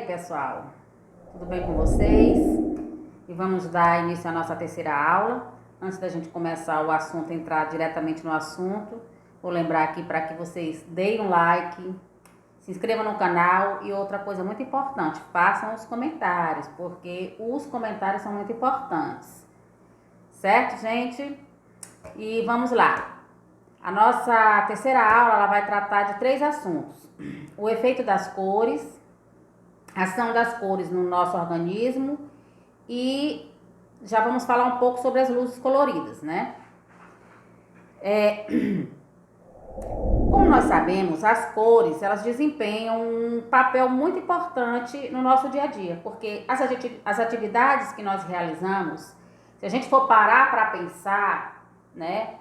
aí, pessoal? Tudo bem com vocês? E vamos dar início à nossa terceira aula. Antes da gente começar o assunto, entrar diretamente no assunto, vou lembrar aqui para que vocês deem um like, se inscrevam no canal e outra coisa muito importante, façam os comentários, porque os comentários são muito importantes. Certo, gente? E vamos lá. A nossa terceira aula ela vai tratar de 3 assuntos: o efeito das cores, a ação das cores no nosso organismo e já vamos falar um pouco sobre as luzes coloridas, né? Como nós sabemos, as cores elas desempenham um papel muito importante no nosso dia a dia, porque as atividades que nós realizamos, se a gente for parar para pensar, né?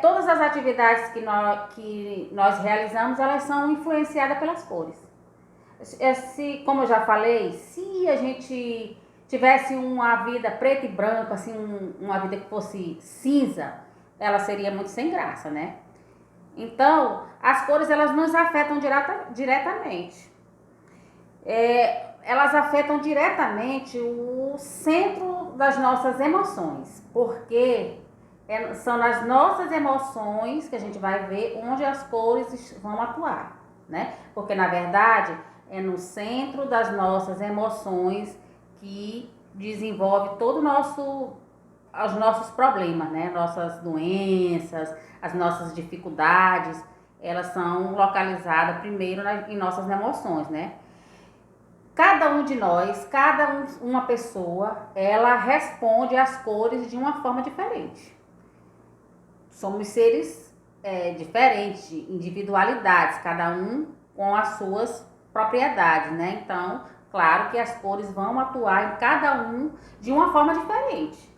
Todas as atividades que nós realizamos, elas são influenciadas pelas cores. Como eu já falei, se a gente tivesse uma vida preta e branca, assim, uma vida que fosse cinza, ela seria muito sem graça, né? Então, as cores, elas nos afetam diretamente. Elas afetam diretamente o centro das nossas emoções, porque são nas nossas emoções que a gente vai ver onde as cores vão atuar, né? Porque, na verdade, é no centro das nossas emoções que desenvolve todo os nossos problemas, né? Nossas doenças, as nossas dificuldades, elas são localizadas primeiro em nossas emoções, né? Cada um de nós, uma pessoa, ela responde às cores de uma forma diferente. Somos seres diferentes, individualidades, cada um com as suas propriedades, né? Então, claro que as cores vão atuar em cada um de uma forma diferente.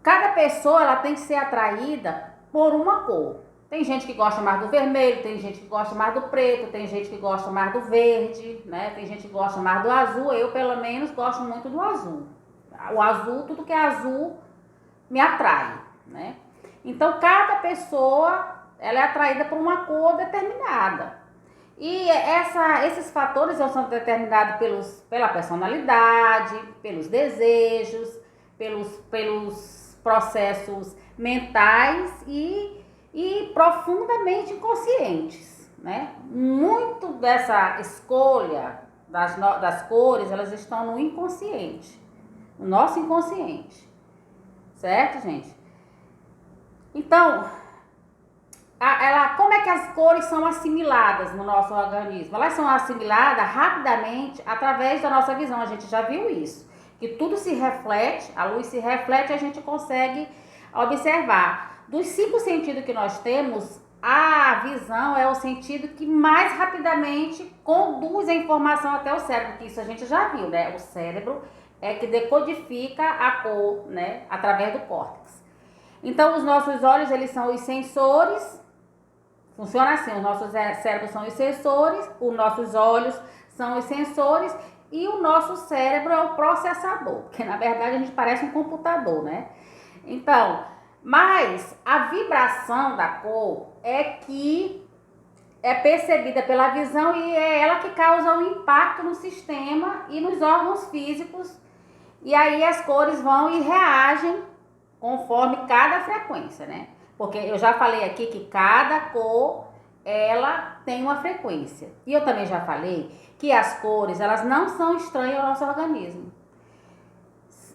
Cada pessoa ela tem que ser atraída por uma cor. Tem gente que gosta mais do vermelho, tem gente que gosta mais do preto, tem gente que gosta mais do verde, né? Tem gente que gosta mais do azul. Eu, pelo menos, gosto muito do azul. O azul, tudo que é azul me atrai, né? Então, cada pessoa ela é atraída por uma cor determinada. E esses fatores são determinados pela personalidade, pelos desejos, pelos processos mentais e profundamente inconscientes, né? Muito dessa escolha das cores, elas estão no inconsciente, no nosso inconsciente, certo, gente? Então, como é que as cores são assimiladas no nosso organismo? Elas são assimiladas rapidamente através da nossa visão. A gente já viu isso, que tudo se reflete, a luz se reflete e a gente consegue observar. Dos 5 sentidos que nós temos, a visão é o sentido que mais rapidamente conduz a informação até o cérebro, que isso a gente já viu, né? O cérebro é que decodifica a cor, né? Através do córtex. Então, os nossos olhos, eles são os sensores. Funciona assim, os nossos cérebros são os sensores, os nossos olhos são os sensores e o nosso cérebro é o processador, porque na verdade a gente parece um computador, né? Então, mas a vibração da cor é que é percebida pela visão e é ela que causa um impacto no sistema e nos órgãos físicos, e aí as cores vão e reagem conforme cada frequência, né? Porque eu já falei aqui que cada cor, ela tem uma frequência. E eu também já falei que as cores, elas não são estranhas ao nosso organismo.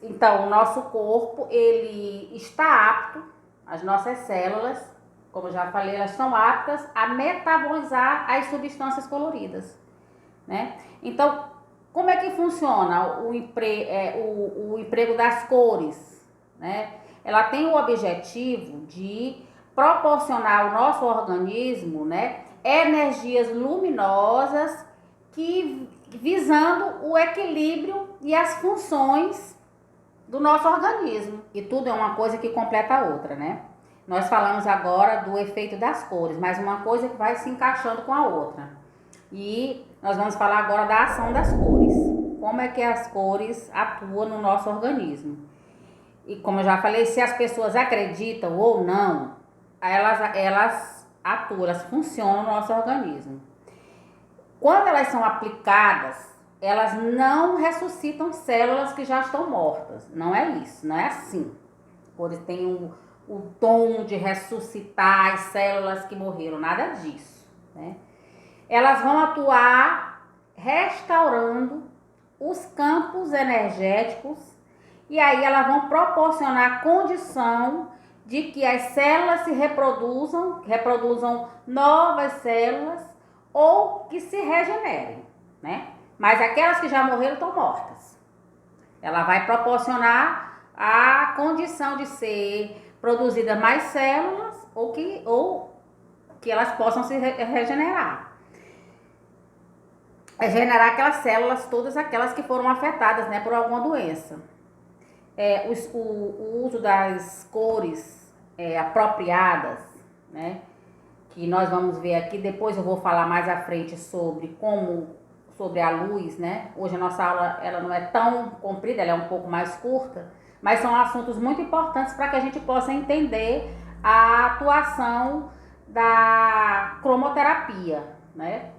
Então, o nosso corpo, ele está apto, as nossas células, como eu já falei, elas são aptas a metabolizar as substâncias coloridas, né? Então, como é que funciona o emprego das cores, né? Ela tem o objetivo de proporcionar ao nosso organismo, né, energias luminosas visando o equilíbrio e as funções do nosso organismo. E tudo é uma coisa que completa a outra, né? Nós falamos agora do efeito das cores, mas uma coisa que vai se encaixando com a outra. E nós vamos falar agora da ação das cores. Como é que as cores atuam no nosso organismo. E como eu já falei, se as pessoas acreditam ou não, elas atuam, elas funcionam no nosso organismo. Quando elas são aplicadas, elas não ressuscitam células que já estão mortas. Não é isso, não é assim. Eles têm o dom de ressuscitar as células que morreram, nada disso, né? Elas vão atuar restaurando os campos energéticos e aí elas vão proporcionar a condição de que as células se reproduzam novas células ou que se regenerem, né? Mas aquelas que já morreram estão mortas. Ela vai proporcionar a condição de ser produzida mais células ou que elas possam se regenerar. Regenerar aquelas células, todas aquelas que foram afetadas, né, por alguma doença. O uso das cores apropriadas, né, que nós vamos ver aqui, depois eu vou falar mais à frente sobre a luz, né? Hoje a nossa aula ela não é tão comprida, ela é um pouco mais curta, mas são assuntos muito importantes para que a gente possa entender a atuação da cromoterapia, né?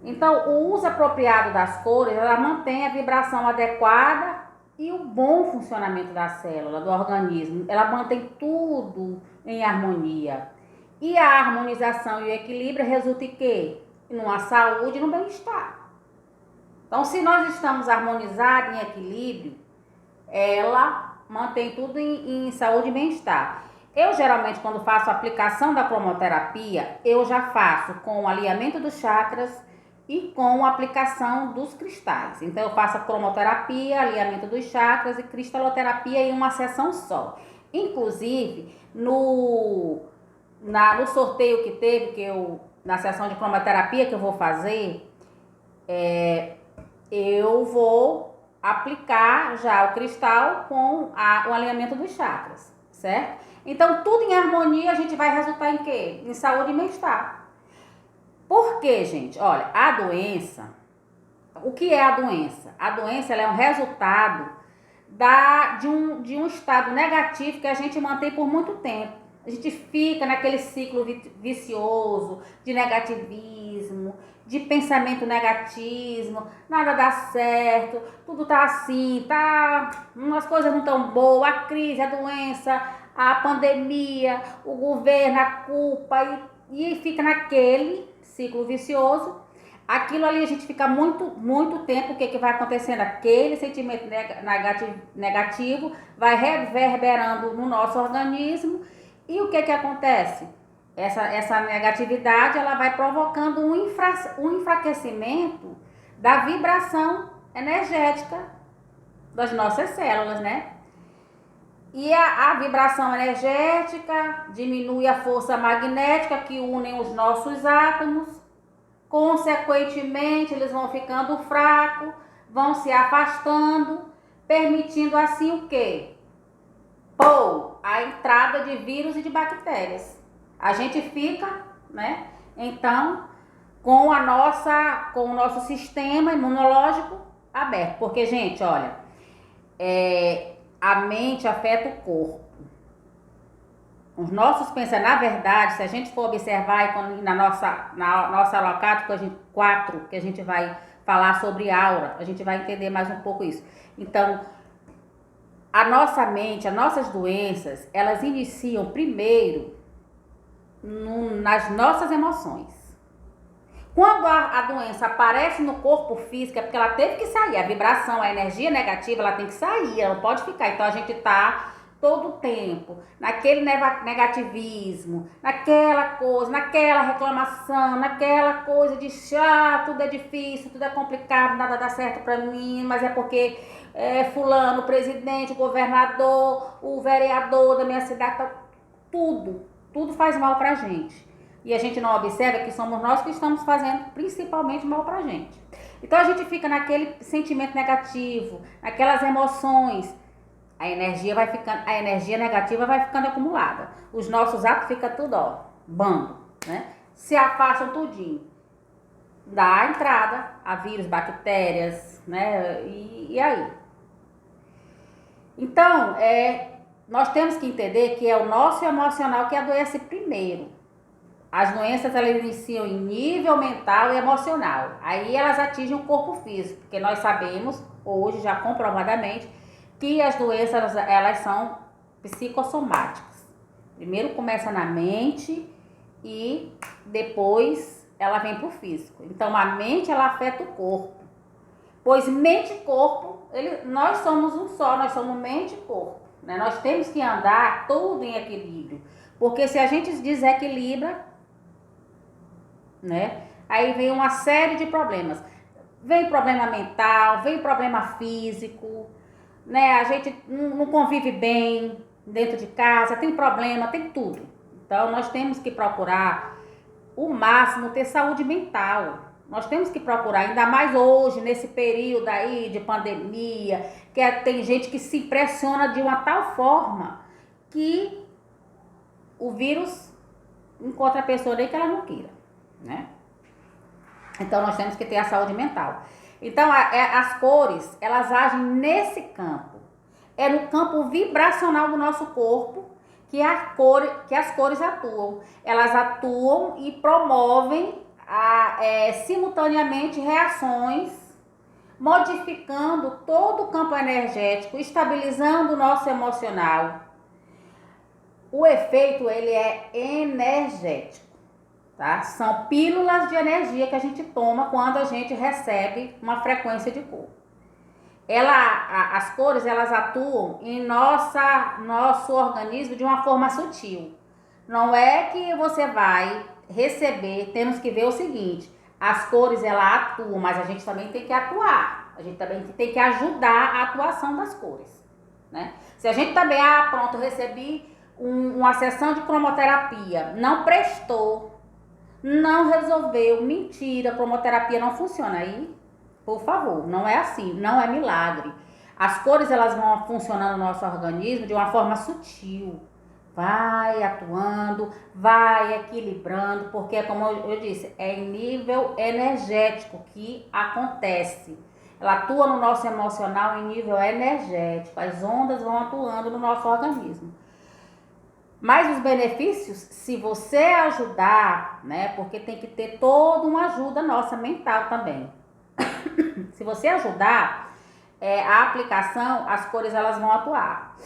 Então, o uso apropriado das cores, ela mantém a vibração adequada e o bom funcionamento da célula, do organismo. Ela mantém tudo em harmonia. E a harmonização e o equilíbrio resulta em quê? Numa saúde e no bem-estar. Então, se nós estamos harmonizados em equilíbrio, ela mantém tudo em saúde e bem-estar. Eu, geralmente, quando faço a aplicação da cromoterapia, eu já faço com o alinhamento dos chakras e com a aplicação dos cristais. Então, eu faço a cromoterapia, alinhamento dos chakras e cristaloterapia em uma sessão só. Inclusive, no sorteio que teve, na sessão de cromoterapia que eu vou fazer, eu vou aplicar já o cristal com o alinhamento dos chakras, certo? Então, tudo em harmonia, a gente vai resultar em quê? Em saúde e bem-estar. Por quê, gente? Olha, a doença, o que é a doença? A doença ela é um resultado de um estado negativo que a gente mantém por muito tempo. A gente fica naquele ciclo vicioso de negativismo, de pensamento negativo, nada dá certo, tudo tá assim, as coisas não tão boas, a crise, a doença, a pandemia, o governo, a culpa, e fica naquele ciclo vicioso. Aquilo ali a gente fica muito tempo. O que vai acontecendo? Aquele sentimento negativo vai reverberando no nosso organismo. E o que acontece? Essa negatividade ela vai provocando um enfraquecimento da vibração energética das nossas células, né? E a vibração energética diminui a força magnética que unem os nossos átomos. Consequentemente, eles vão ficando fracos, vão se afastando, permitindo assim o quê? A entrada de vírus e de bactérias. A gente fica, né? Então, com o nosso sistema imunológico aberto. Porque, gente, olha, a mente afeta o corpo. Os nossos pensamentos, na verdade, se a gente for observar na nossa aula 4, que a gente vai falar sobre aura, a gente vai entender mais um pouco isso. Então, a nossa mente, as nossas doenças, elas iniciam primeiro nas nossas emoções. Quando a doença aparece no corpo físico, é porque ela teve que sair. A vibração, a energia negativa, ela tem que sair, ela não pode ficar. Então, a gente tá todo o tempo naquele negativismo, naquela coisa, naquela reclamação, naquela coisa de tudo é difícil, tudo é complicado, nada dá certo pra mim, mas é porque fulano, o presidente, o governador, o vereador da minha cidade, tudo faz mal pra gente. E a gente não observa que somos nós que estamos fazendo principalmente mal pra gente. Então a gente fica naquele sentimento negativo, naquelas emoções. A energia negativa vai ficando acumulada. Os nossos atos ficam tudo, bando, né? Se afastam tudinho. Dá entrada a vírus, bactérias, né? E aí? Então, nós temos que entender que é o nosso emocional que adoece primeiro. as doenças elas iniciam em nível mental e emocional. Aí elas atingem o corpo físico, porque nós sabemos, hoje já comprovadamente, que as doenças elas são psicossomáticas. Primeiro começa na mente e depois ela vem para o físico. Então a mente ela afeta o corpo. Pois mente e corpo, nós somos um só, nós somos mente e corpo. Né? Nós temos que andar tudo em equilíbrio. Porque se a gente desequilibra, né? Aí vem uma série de problemas. Vem problema mental, vem problema físico, né? A gente não convive bem dentro de casa, tem problema, tem tudo. Então nós temos que procurar o máximo ter saúde mental. Nós temos que procurar, ainda mais hoje, nesse período aí de pandemia, que tem gente que se impressiona de uma tal forma que o vírus encontra a pessoa nem que ela não queira, né? Então nós temos que ter a saúde mental. Então as cores, elas agem nesse campo. É no campo vibracional do nosso corpo que as cores atuam. Elas atuam e promovem simultaneamente reações, modificando todo o campo energético, estabilizando o nosso emocional. O efeito ele é energético, tá? São pílulas de energia que a gente toma quando a gente recebe uma frequência de cor. As cores elas atuam em nosso organismo de uma forma sutil. Não é que você vai receber, temos que ver o seguinte, as cores elas atuam, mas a gente também tem que atuar. A gente também tem que ajudar a atuação das cores, né? Se a gente também, pronto, recebi uma sessão de cromoterapia, não prestou, não resolveu, mentira, a cromoterapia não funciona aí. Por favor, não é assim, não é milagre. As cores elas vão funcionando no nosso organismo de uma forma sutil. Vai atuando, vai equilibrando, porque como eu disse, é em nível energético que acontece. Ela atua no nosso emocional em nível energético. As ondas vão atuando no nosso organismo. Mas os benefícios, se você ajudar, né? Porque tem que ter toda uma ajuda nossa mental também. Se você ajudar, a aplicação, as cores elas vão atuar.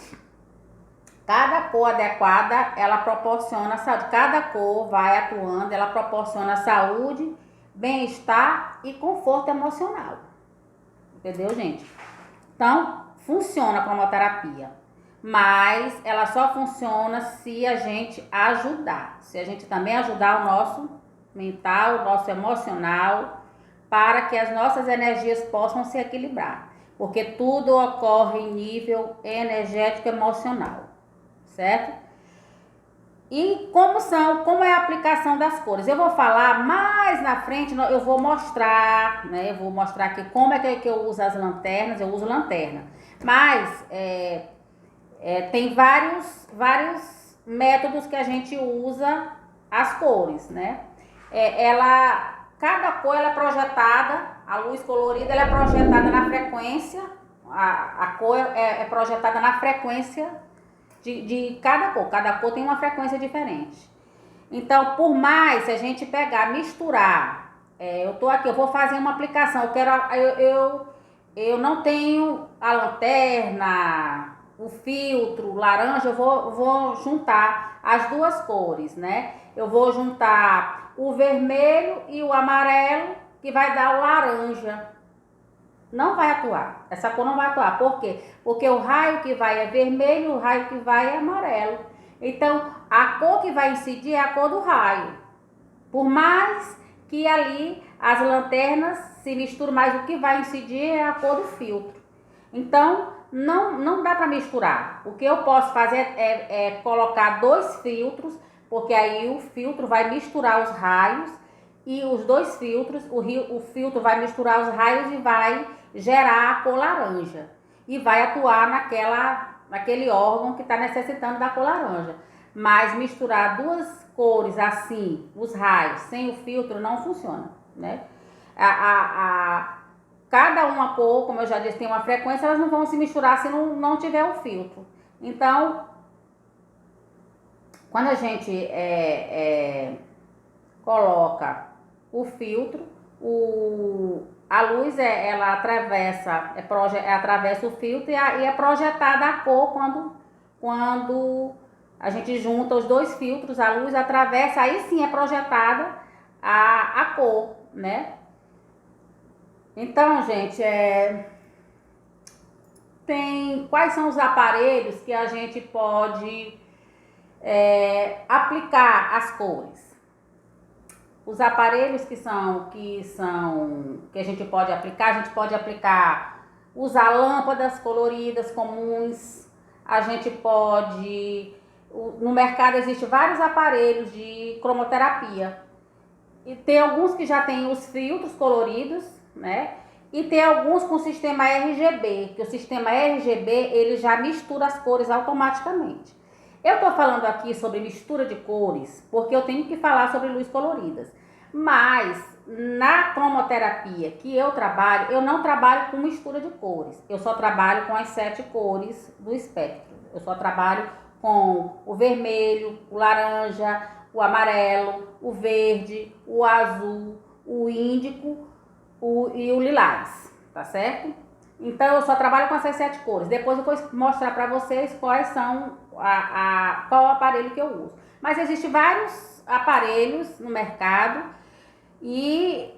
Cada cor adequada, ela proporciona saúde. Cada cor vai atuando, ela proporciona saúde, bem-estar e conforto emocional. Entendeu, gente? Então, funciona a cromoterapia. Mas ela só funciona se a gente ajudar. Se a gente também ajudar o nosso mental, o nosso emocional, para que as nossas energias possam se equilibrar. Porque tudo ocorre em nível energético emocional, certo? E como é a aplicação das cores? Eu vou falar mais na frente, eu vou mostrar, né? Eu vou mostrar aqui como é que eu uso as lanternas, eu uso lanterna. Mas tem vários métodos que a gente usa as cores, né? Cada cor ela é projetada, a luz colorida ela é projetada na frequência, a cor é projetada na frequência de cada cor tem uma frequência diferente. Então, por mais se a gente pegar, misturar, eu tô aqui, eu vou fazer uma aplicação, eu não tenho a lanterna, o filtro, laranja, eu vou juntar as duas cores, né? Eu vou juntar o vermelho e o amarelo, que vai dar o laranja. Não vai atuar, essa cor não vai atuar. Por quê? Porque o raio que vai é vermelho, o raio que vai é amarelo. Então, a cor que vai incidir é a cor do raio. Por mais que ali as lanternas se misturam, mas o que vai incidir é a cor do filtro. Então, não dá para misturar. O que eu posso fazer é colocar dois filtros, porque aí o filtro vai misturar os raios e os dois filtros, o filtro vai misturar os raios e vai gerar a cor laranja. E vai atuar naquele órgão que está necessitando da cor laranja. Mas misturar duas cores assim, os raios, sem o filtro, não funciona, né? Cada uma cor, como eu já disse, tem uma frequência, elas não vão se misturar se não tiver o filtro. Então, quando a gente coloca o filtro, a luz ela atravessa, atravessa o filtro e é projetada a cor quando a gente junta os dois filtros, a luz atravessa, aí sim é projetada a cor, né? Então, gente, quais são os aparelhos que a gente pode aplicar as cores? Os aparelhos que a gente pode aplicar, usar lâmpadas coloridas comuns, a gente pode, no mercado existe vários aparelhos de cromoterapia, e tem alguns que já tem os filtros coloridos, né? E tem alguns com sistema RGB, que o sistema RGB ele já mistura as cores automaticamente. Eu tô falando aqui sobre mistura de cores porque eu tenho que falar sobre luzes coloridas. Mas na cromoterapia que eu trabalho, eu não trabalho com mistura de cores. Eu só trabalho com as 7 cores do espectro. Eu só trabalho com o vermelho, o laranja, o amarelo, o verde, o azul, o índico e o lilás, tá certo? Então eu só trabalho com essas 7 cores. Depois eu vou mostrar para vocês quais são qual o aparelho que eu uso. Mas existem vários aparelhos no mercado e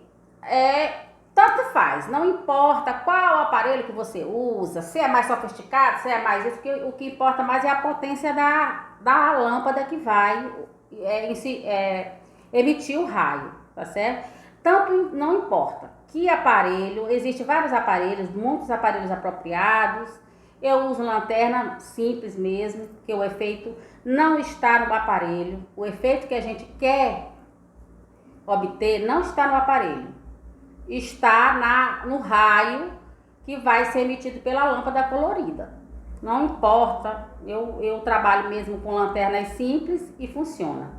tanto faz, não importa qual aparelho que você usa, se é mais sofisticado, se é mais isso, o que importa mais é a potência da lâmpada que vai emitir o raio, tá certo? Tanto não importa que aparelho, existem vários aparelhos, muitos aparelhos apropriados. Eu uso lanterna simples mesmo, que o efeito não está no aparelho. O efeito que a gente quer obter não está no aparelho, está no raio que vai ser emitido pela lâmpada colorida. Não importa, eu trabalho mesmo com lanternas simples e funciona.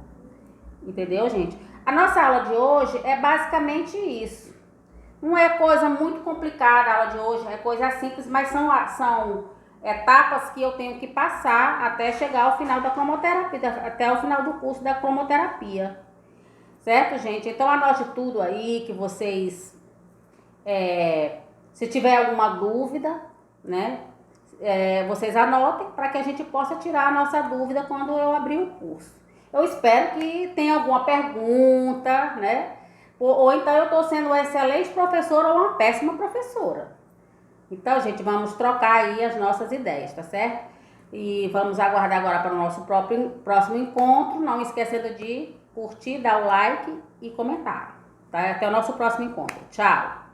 Entendeu, gente? A nossa aula de hoje é basicamente isso. Não é coisa muito complicada a aula de hoje, é coisa simples, mas são etapas que eu tenho que passar até chegar ao final da cromoterapia, até o final do curso da cromoterapia. Certo, gente? Então anote tudo aí que vocês, se tiver alguma dúvida, né? Vocês anotem para que a gente possa tirar a nossa dúvida quando eu abrir o curso. Eu espero que tenha alguma pergunta, né? Ou então eu estou sendo uma excelente professora ou uma péssima professora. Então, gente, vamos trocar aí as nossas ideias, tá certo? E vamos aguardar agora para o nosso próximo encontro. Não esquecendo de curtir, dar o like e comentar. Tá? Até o nosso próximo encontro. Tchau!